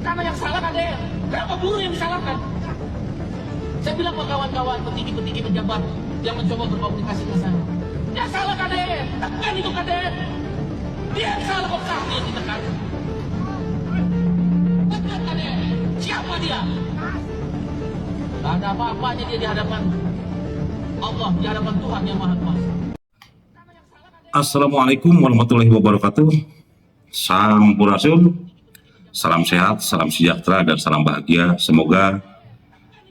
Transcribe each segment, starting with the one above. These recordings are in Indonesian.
Karena yang salah KDR. Kenapa buruh yang disalahkan? Saya bilang ke kawan-kawan petinggi-petinggi pejabat yang mencoba berkomunikasi dengan saya. Yang salah KDR, bukan itu KDR. Dia yang salah kok kami yang ditekan. Bukan KDR. Siapa dia? Gak ada apa-apanya dia di hadapan Allah, di hadapan Tuhan yang Maha Kuasa. Assalamualaikum warahmatullahi wabarakatuh. Sampurasun, salam sehat, salam sejahtera, dan salam bahagia. Semoga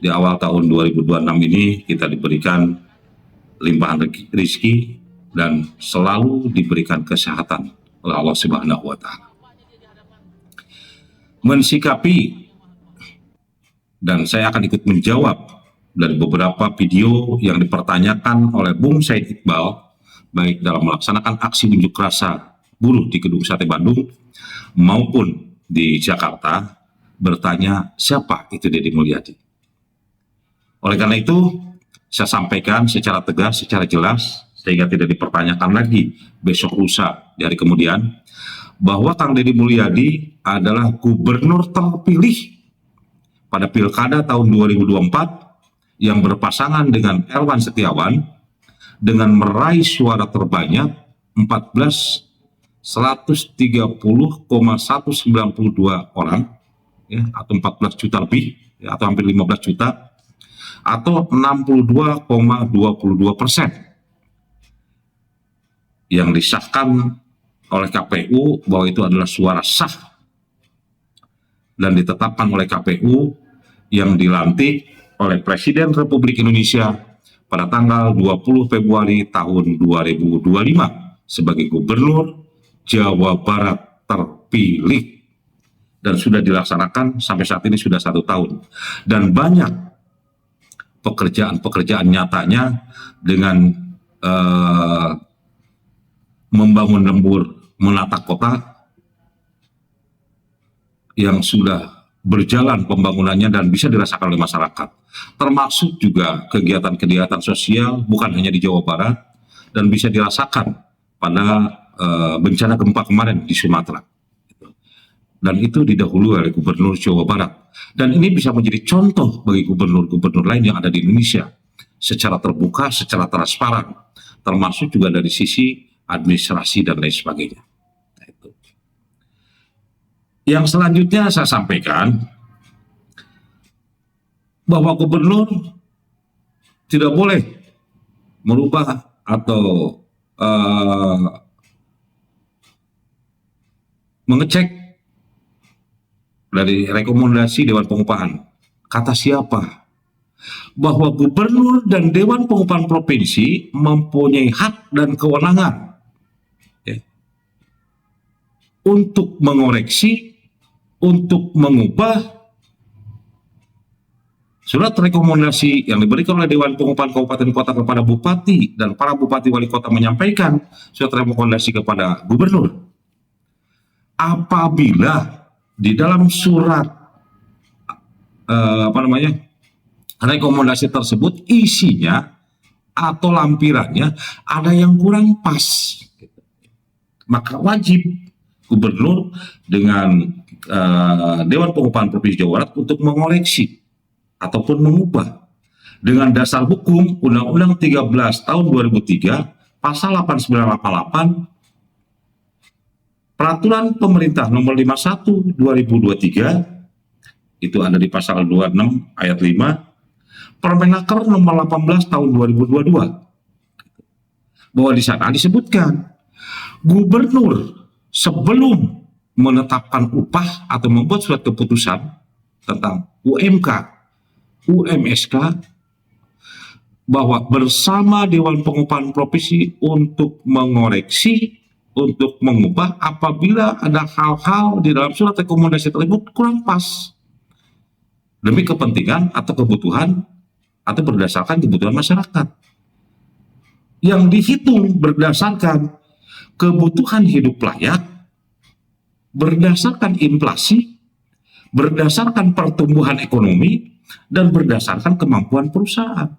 di awal tahun 2026 ini kita diberikan limpahan rezeki dan selalu diberikan kesehatan oleh Allah Subhanahu wa Ta'ala. Mensikapi, dan saya akan ikut menjawab dari beberapa video yang dipertanyakan oleh Bung Said Iqbal, baik dalam melaksanakan aksi unjuk rasa buruh di Gedung Sate Bandung maupun di Jakarta, bertanya siapa itu Deddy Mulyadi. Oleh karena itu, saya sampaikan secara tegas, secara jelas, sehingga tidak dipertanyakan lagi besok lusa di hari kemudian, bahwa Kang Deddy Mulyadi adalah gubernur terpilih pada Pilkada tahun 2024 yang berpasangan dengan Elwan Setiawan dengan meraih suara terbanyak 13130,192 orang, ya, atau 14 juta lebih, ya, atau hampir 15 juta, atau 62,22% yang disahkan oleh KPU bahwa itu adalah suara sah dan ditetapkan oleh KPU yang dilantik oleh Presiden Republik Indonesia pada tanggal 20 Februari tahun 2025 sebagai Gubernur Jawa Barat terpilih, dan sudah dilaksanakan sampai saat ini sudah 1 tahun, dan banyak pekerjaan-pekerjaan nyatanya dengan membangun lembur, menata kota yang sudah berjalan pembangunannya dan bisa dirasakan oleh masyarakat, termasuk juga kegiatan-kegiatan sosial bukan hanya di Jawa Barat dan bisa dirasakan pada bencana gempa kemarin di Sumatera, dan itu didahului oleh Gubernur Jawa Barat, dan ini bisa menjadi contoh bagi gubernur-gubernur lain yang ada di Indonesia secara terbuka, secara transparan, termasuk juga dari sisi administrasi dan lain sebagainya. Yang selanjutnya saya sampaikan bahwa gubernur tidak boleh merubah atau mengecek dari rekomendasi Dewan Pengupahan. Kata siapa? Bahwa gubernur dan Dewan Pengupahan Provinsi mempunyai hak dan kewenangan, ya, untuk mengoreksi, untuk mengubah surat rekomendasi yang diberikan oleh Dewan Pengupahan Kabupaten Kota kepada Bupati, dan para Bupati Wali Kota menyampaikan surat rekomendasi kepada Gubernur. Apabila di dalam surat rekomendasi tersebut isinya atau lampirannya ada yang kurang pas, maka wajib Gubernur dengan Dewan Pengupahan Provinsi Jawa Barat untuk mengoreksi ataupun mengubah dengan dasar hukum Undang-Undang 13 tahun 2003 pasal 8988, Peraturan Pemerintah Nomor 51 2023, itu ada di pasal 26 ayat 5, Permenaker Nomor 18 tahun 2022, bahwa di sana disebutkan gubernur sebelum menetapkan upah atau membuat surat keputusan tentang UMK, UMSK, bahwa bersama Dewan Pengupahan Provinsi untuk mengoreksi, untuk mengubah apabila ada hal-hal di dalam surat rekomendasi tersebut kurang pas demi kepentingan atau kebutuhan atau berdasarkan kebutuhan masyarakat yang dihitung berdasarkan kebutuhan hidup layak, berdasarkan inflasi, berdasarkan pertumbuhan ekonomi, dan berdasarkan kemampuan perusahaan.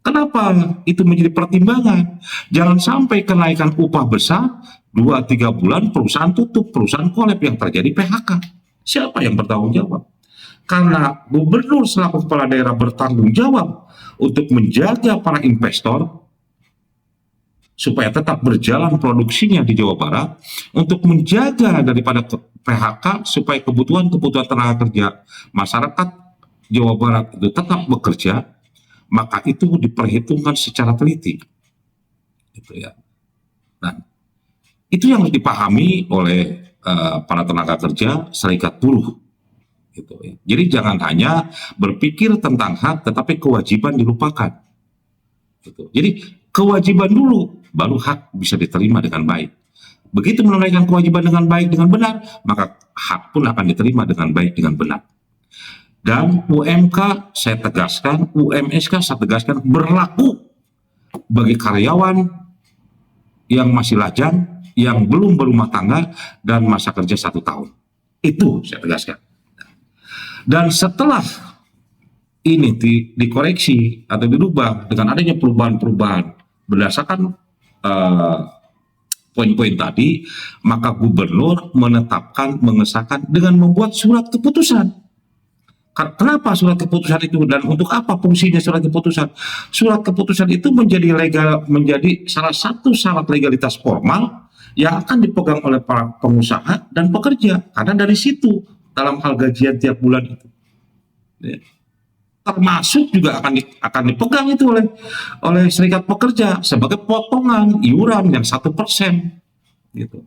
Kenapa itu menjadi pertimbangan? Jangan sampai kenaikan upah besar 2-3 bulan perusahaan tutup, perusahaan kolab yang terjadi PHK. Siapa yang bertanggung jawab? Karena gubernur selaku kepala daerah bertanggung jawab untuk menjaga para investor supaya tetap berjalan produksinya di Jawa Barat, untuk menjaga daripada PHK supaya kebutuhan-kebutuhan tenaga kerja masyarakat Jawa Barat itu tetap bekerja, maka itu diperhitungkan secara teliti, gitu ya. Nah, itu yang harus dipahami oleh para tenaga kerja serikat buruh, gitu ya. Jadi jangan hanya berpikir tentang hak, tetapi kewajiban dilupakan. Gitu. Jadi kewajiban dulu, baru hak bisa diterima dengan baik. Begitu menunaikan kewajiban dengan baik, dengan benar, maka hak pun akan diterima dengan baik, dengan benar. Dan UMK saya tegaskan, UMSK saya tegaskan berlaku bagi karyawan yang masih lajang, yang belum berumah tangga, dan masa kerja 1 tahun. Itu saya tegaskan. Dan setelah ini dikoreksi atau dirubah dengan adanya perubahan-perubahan berdasarkan poin-poin tadi, maka gubernur menetapkan, mengesahkan dengan membuat surat keputusan. Kenapa surat keputusan itu dan untuk apa fungsinya surat keputusan? Surat keputusan itu menjadi legal, menjadi salah satu syarat legalitas formal yang akan dipegang oleh para pengusaha dan pekerja, karena dari situ dalam hal gajian tiap bulan itu, ya, termasuk juga akan dipegang itu oleh serikat pekerja sebagai potongan iuran yang 1%, gitu.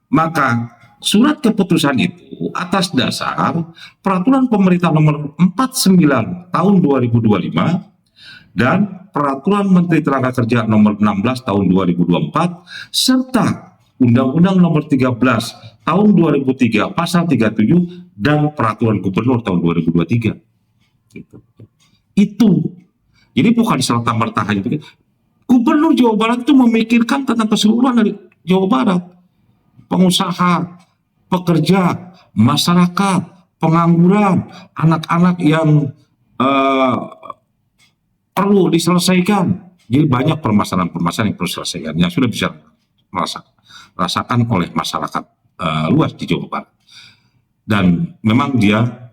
Maka surat keputusan itu atas dasar peraturan pemerintah nomor 49 tahun 2025 dan peraturan Menteri Tenaga Kerja nomor 16 tahun 2024 serta Undang-Undang nomor 13 tahun 2003 pasal 37 dan peraturan gubernur tahun 2023. Gitu. Itu jadi bukan serta-merta hanya begitu. Gubernur Jawa Barat itu memikirkan tentang keseluruhan dari Jawa Barat, pengusaha, pekerja, masyarakat, pengangguran, anak-anak yang perlu diselesaikan. Jadi banyak permasalahan-permasalahan yang perlu diselesaikan yang sudah bisa rasakan oleh masyarakat luas di Jawa Barat. Dan memang dia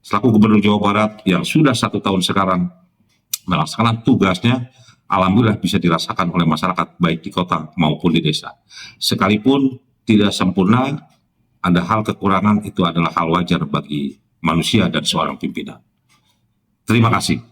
selaku Gubernur Jawa Barat yang sudah 1 tahun sekarang melaksanakan tugasnya, alhamdulillah bisa dirasakan oleh masyarakat baik di kota maupun di desa. Sekalipun tidak sempurna, ada hal kekurangan, itu adalah hal wajar bagi manusia dan seorang pimpinan. Terima kasih.